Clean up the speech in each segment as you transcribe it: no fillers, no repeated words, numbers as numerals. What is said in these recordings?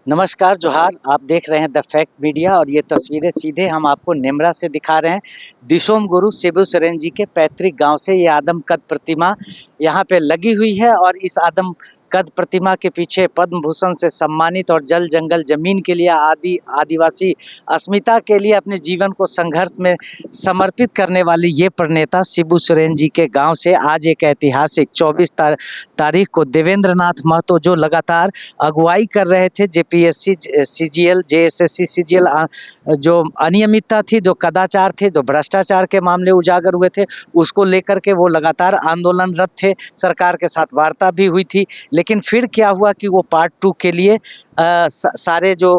नमस्कार, जोहार। आप देख रहे हैं द फैक्ट मीडिया और ये तस्वीरें सीधे हम आपको नेमरा से दिखा रहे हैं। दिशोम गुरु शिबू सोरेन जी के पैतृक गांव से ये आदमकद प्रतिमा यहाँ पे लगी हुई है और इस आदमकद प्रतिमा के पीछे पद्म भूषण से सम्मानित और जल जंगल जमीन के लिए आदिवासी अस्मिता के लिए अपने जीवन को संघर्ष में समर्पित करने वाले ये प्रणेता शिबू सोरेन जी के गाँव से आज एक ऐतिहासिक 24 तारीख को देवेंद्र नाथ महतो जो लगातार अगुवाई कर रहे थे जेपीएससी सीजीएल जेएसएससी सीजीएल जो अनियमितता थी, जो कदाचार थे, जो भ्रष्टाचार के मामले उजागर हुए थे, उसको लेकर के वो लगातार आंदोलनरत थे। सरकार के साथ वार्ता भी हुई थी, लेकिन फिर क्या हुआ कि वो पार्ट 2 के लिए सारे जो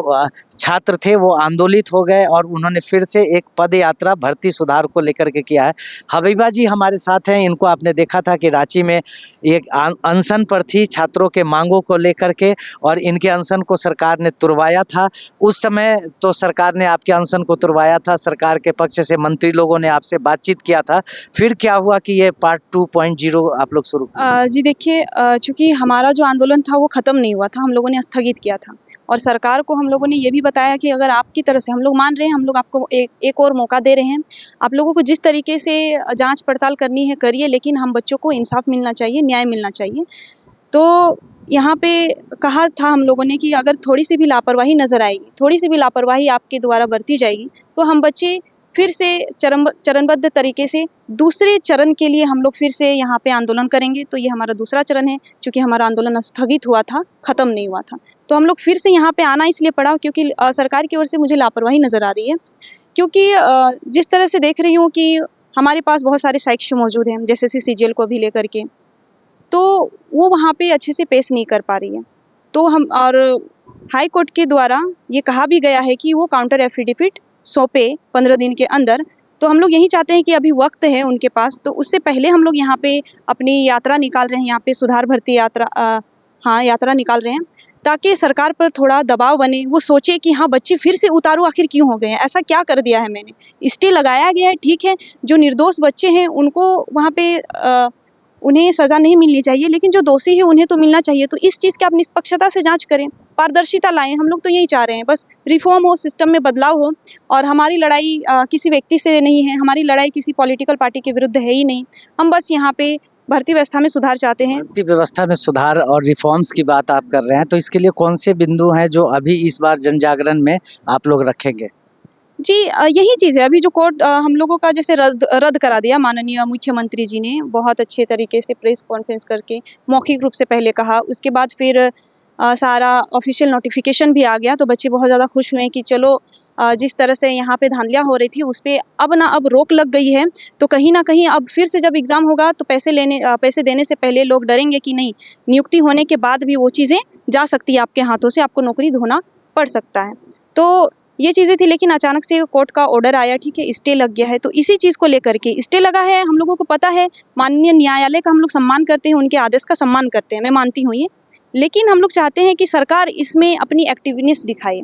छात्र थे वो आंदोलित हो गए और उन्होंने फिर से एक पद यात्रा भर्ती सुधार को लेकर के किया है। हबीबा जी हमारे साथ हैं। इनको आपने देखा था कि रांची में एक अनशन पर थी छात्रों के मांगों को लेकर के और इनके अनशन को सरकार ने तुड़वाया था। उस समय तो सरकार ने आपके अनशन को तुड़वाया था, सरकार के पक्ष से मंत्री लोगों ने आपसे बातचीत किया था। फिर क्या हुआ कि ये पार्ट 2.0 आप लोग शुरू? जी देखिए, चूँकि हमारा जो आंदोलन था वो ख़त्म नहीं हुआ था, हम लोगों ने स्थगित किया था और सरकार को हम लोगों ने ये भी बताया कि अगर आपकी तरफ से हम लोग मान रहे हैं, हम लोग आपको एक और मौका दे रहे हैं। आप लोगों को जिस तरीके से जाँच पड़ताल करनी है करिए, लेकिन हम बच्चों को इंसाफ़ मिलना चाहिए, न्याय मिलना चाहिए। तो यहाँ पे कहा था हम लोगों ने कि अगर थोड़ी-सी भी लापरवाही नज़र आएगी, थोड़ी-सी भी लापरवाही आपके द्वारा बरती जाएगी, तो हम बच्चे फिर से चरणबद्ध तरीके से दूसरे चरण के लिए हम लोग फिर से यहाँ पे आंदोलन करेंगे। तो ये हमारा दूसरा चरण है, चूँकि हमारा आंदोलन स्थगित हुआ था, ख़त्म नहीं हुआ था। तो हम लोग फिर से यहाँ पे आना इसलिए पड़ा क्योंकि सरकार की ओर से मुझे लापरवाही नज़र आ रही है। क्योंकि जिस तरह से देख रही हूँ कि हमारे पास बहुत सारे साक्ष्य मौजूद हैं, जैसे सीजीएल को भी लेकर के, तो वो वहाँ पे अच्छे से पेश नहीं कर पा रही है। तो हम और हाई कोर्ट के द्वारा ये कहा भी गया है कि वो काउंटर एफिडेविट सौंपे 15 दिन के अंदर। तो हम लोग यही चाहते हैं कि अभी वक्त है उनके पास, तो उससे पहले हम लोग यहाँ पे अपनी यात्रा निकाल रहे हैं, यहाँ पे सुधार भर्ती यात्रा यात्रा निकाल रहे हैं, ताकि सरकार पर थोड़ा दबाव बने, वो सोचे कि हाँ, बच्चे फिर से उतारू आखिर क्यों हो गए हैं, ऐसा क्या कर दिया है मैंने। स्टे लगाया गया है, ठीक है, जो निर्दोष बच्चे हैं उनको वहाँ पे उन्हें सज़ा नहीं मिलनी चाहिए, लेकिन जो दोषी है उन्हें तो मिलना चाहिए। तो इस चीज़ की आप निष्पक्षता से जाँच करें, पारदर्शिता लाएँ, हम लोग तो यही चाह रहे हैं, बस रिफ़ॉर्म हो, सिस्टम में बदलाव हो। और हमारी लड़ाई किसी व्यक्ति से नहीं है, हमारी लड़ाई किसी पॉलिटिकल पार्टी के विरुद्ध है ही नहीं। हम बस यहाँ पे भर्ती व्यवस्था में सुधार चाहते हैं। भर्ती व्यवस्था में सुधार और रिफॉर्म्स की बात आप कर रहे हैं, तो इसके लिए कौन से बिंदु हैं जो अभी इस बार जन जागरण में आप लोग रखेंगे? जी, यही चीज़ है। अभी जो कोर्ट हम लोगों का जैसे रद्द करा दिया माननीय मुख्यमंत्री जी ने, बहुत अच्छे तरीके से प्रेस कॉन्फ्रेंस करके मौखिक रूप से पहले कहा, उसके बाद फिर सारा ऑफ़िशियल नोटिफ़िकेशन भी आ गया, तो बच्चे बहुत ज़्यादा खुश हुए कि चलो, जिस तरह से यहाँ पे धांधलियाँ हो रही थी उस पे अब रोक लग गई है। तो कहीं न कहीं अब फिर से जब एग्ज़ाम होगा तो पैसे देने से पहले लोग डरेंगे कि नहीं, नियुक्ति होने के बाद भी वो चीज़ें जा सकती है आपके हाथों से, आपको नौकरी धोना पड़ सकता है। तो ये चीज़ें थी, लेकिन अचानक से कोर्ट का ऑर्डर आया, ठीक है, स्टे लग गया है। तो इसी चीज़ को लेकर के स्टे लगा है, हम लोगों को पता है, माननीय न्यायालय का हम लोग सम्मान करते हैं, उनके आदेश का सम्मान करते हैं, मैं मानती हूँ ये। लेकिन हम लोग चाहते हैं कि सरकार इसमें अपनी एक्टिवनेस दिखाए,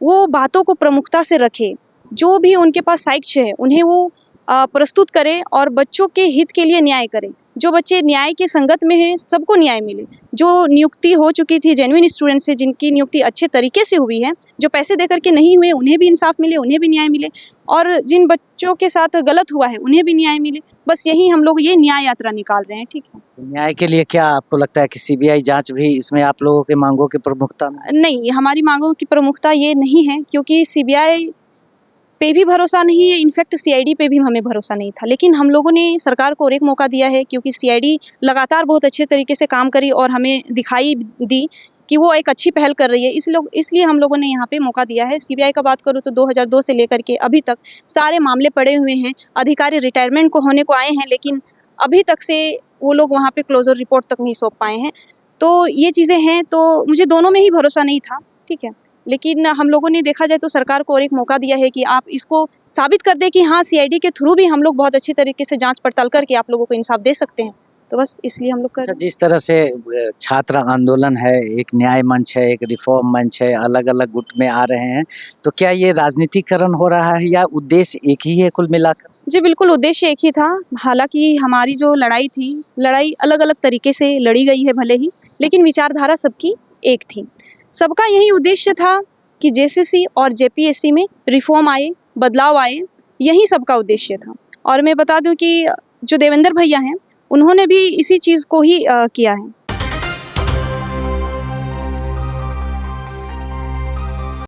वो बातों को प्रमुखता से रखे, जो भी उनके पास साक्ष्य है उन्हें वो प्रस्तुत करे और बच्चों के हित के लिए न्याय करे। जो बच्चे न्याय के संगत में हैं, सबको न्याय मिले। जो नियुक्ति हो चुकी थी जेन्युइन स्टूडेंट्स से, जिनकी नियुक्ति अच्छे तरीके से हुई है, जो पैसे देकर के नहीं हुए, उन्हें भी इंसाफ मिले, उन्हें भी न्याय मिले, और जिन बच्चों के साथ गलत हुआ है, उन्हें भी न्याय मिले। बस यही हम लोग ये न्याय यात्रा निकाल रहे हैं, ठीक है। न्याय के लिए क्या आपको लगता है कि सीबीआई जाँच भी इसमें आप लोगों की मांगों की प्रमुखता में? नहीं, हमारी मांगों की प्रमुखता ये नहीं है, क्योंकि सीबीआई पे भी भरोसा नहीं है, इनफैक्ट सीआईडी पे भी हमें भरोसा नहीं था। लेकिन हम लोगों ने सरकार को और एक मौका दिया है, क्योंकि सीआईडी लगातार बहुत अच्छे तरीके से काम करी और हमें दिखाई दी कि वो एक अच्छी पहल कर रही है। इसलिए हम लोगों ने यहाँ पे मौका दिया है। सीबीआई का बात करूँ तो 2002 से लेकर के अभी तक सारे मामले पड़े हुए हैं। अधिकारी रिटायरमेंट को होने को आए हैं, लेकिन अभी तक से वो लोग वहाँ पे क्लोज़र रिपोर्ट तक नहीं सौंप पाए हैं। तो ये चीज़ें हैं, तो मुझे दोनों में ही भरोसा नहीं था, ठीक है। लेकिन हम लोगों ने देखा जाए तो सरकार को और एक मौका दिया है कि आप इसको साबित कर दें कि हाँ, सीआईडी के थ्रू भी हम लोग बहुत अच्छे तरीके से जाँच पड़ताल करके आप लोगों को इंसाफ दे सकते हैं। तो बस इसलिए हम लोग कर अच्छा, जिस तरह से छात्र आंदोलन है, एक न्याय मंच है, एक रिफॉर्म मंच है, अलग-अलग गुट में आ रहे हैं, तो क्या ये राजनीतिकरण हो रहा है या उद्देश्य एक ही है कुल मिलाकर? जी, बिल्कुल, उद्देश्य एक ही था। हालाँकि हमारी जो लड़ाई थी, लड़ाई अलग-अलग तरीके से लड़ी गई है भले ही, लेकिन विचारधारा सबकी एक थी। सबका यही उद्देश्य था कि जेसीसी और जेपीएससी में रिफॉर्म आए, बदलाव आए, यही सबका उद्देश्य था। और मैं बता दूं कि जो देवेंद्र भैया हैं, उन्होंने भी इसी चीज़ को ही किया है।